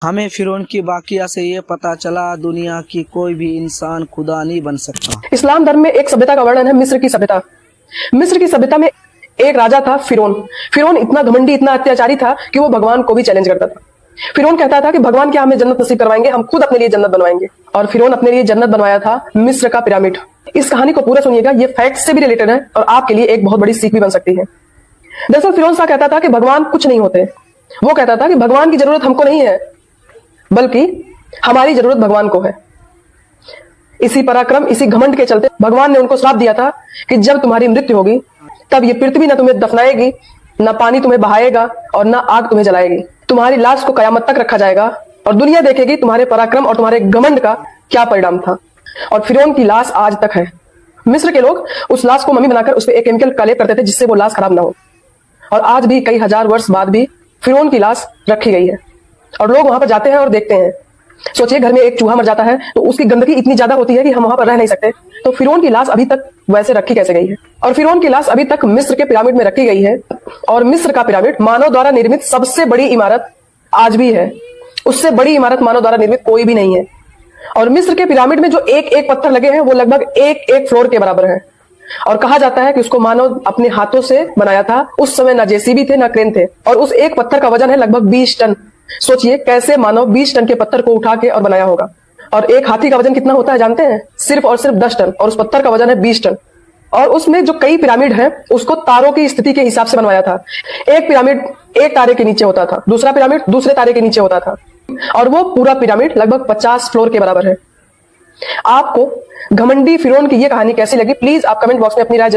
हमें फिरौन की वाकया से ये पता चला दुनिया की कोई भी इंसान खुदा नहीं बन सकता। इस्लाम धर्म में एक सभ्यता का वर्णन है, मिस्र की सभ्यता। मिस्र की सभ्यता में एक राजा था फिरौन। फिरौन इतना घमंडी, इतना अत्याचारी था कि वो भगवान को भी चैलेंज करता था। फिरौन कहता था कि भगवान क्या हमें जन्नत नसीब करवाएंगे, हम खुद अपने लिए जन्नत बनवाएंगे। और फिरौन अपने लिए जन्नत बनवाया था मिस्र का पिरामिड। इस कहानी को पूरा सुनिएगा, ये फैक्ट से भी रिलेटेड है और आपके लिए एक बहुत बड़ी सीख भी बन सकती है। दरअसल फिरौन सा कहता था कि भगवान कुछ नहीं होते। वो कहता था कि भगवान की जरूरत हमको नहीं है, बल्कि हमारी जरूरत भगवान को है। इसी पराक्रम, इसी घमंड के चलते भगवान ने उनको श्राप दिया था कि जब तुम्हारी मृत्यु होगी तब ये पृथ्वी न तुम्हें दफनाएगी, न पानी तुम्हें बहाएगा और न आग तुम्हें जलाएगी। तुम्हारी लाश को कयामत तक रखा जाएगा और दुनिया देखेगी तुम्हारे पराक्रम और तुम्हारे घमंड का क्या परिणाम था। और फिरौन की लाश आज तक है। मिस्र के लोग उस लाश को मम्मी बनाकर उस पर एक केमिकल का लेप करते थे जिससे वो लाश खराब ना हो। और आज भी कई हजार वर्ष बाद भी फिरौन की लाश रखी गई है और लोग वहां पर जाते हैं और देखते हैं। सोचिए, घर में एक चूहा मर जाता है तो उसकी गंदगी इतनी ज्यादा होती है कि हम वहां पर रह नहीं सकते। तो फिरौन की लाश अभी तक वैसे रखी कैसे गई है? और फिरौन की लाश अभी तक मिस्र के पिरामिड में रखी गई है। और मिस्र का पिरामिड मानव द्वारा निर्मित सबसे बड़ी इमारत आज भी है। उससे बड़ी इमारत मानव द्वारा निर्मित कोई भी नहीं है। और मिस्र के पिरामिड में जो एक एक पत्थर लगे हैं वो लगभग एक एक फ्लोर के बराबर है। और कहा जाता है कि उसको मानव अपने हाथों से बनाया था। उस समय ना जेसीबी थे ना क्रेन थे। और उस एक पत्थर का वजन है लगभग 20 टन। सोचिए कैसे मानव 20 टन के पत्थर को उठा के और बनाया होगा। और एक हाथी का वजन कितना होता है जानते हैं? सिर्फ और सिर्फ 10 टन। और उस पत्थर का वजन है 20 टन। और उसमें जो कई पिरामिड है उसको तारों की स्थिति के हिसाब से बनवाया था। एक पिरामिड एक तारे के नीचे होता था, दूसरा पिरामिड दूसरे तारे के नीचे होता था। और वो पूरा पिरामिड लगभग 50 फ्लोर के बराबर है। आपको घमंडी फिरौन की ये कहानी कैसी लगी? प्लीज आप कमेंट बॉक्स में अपनी राय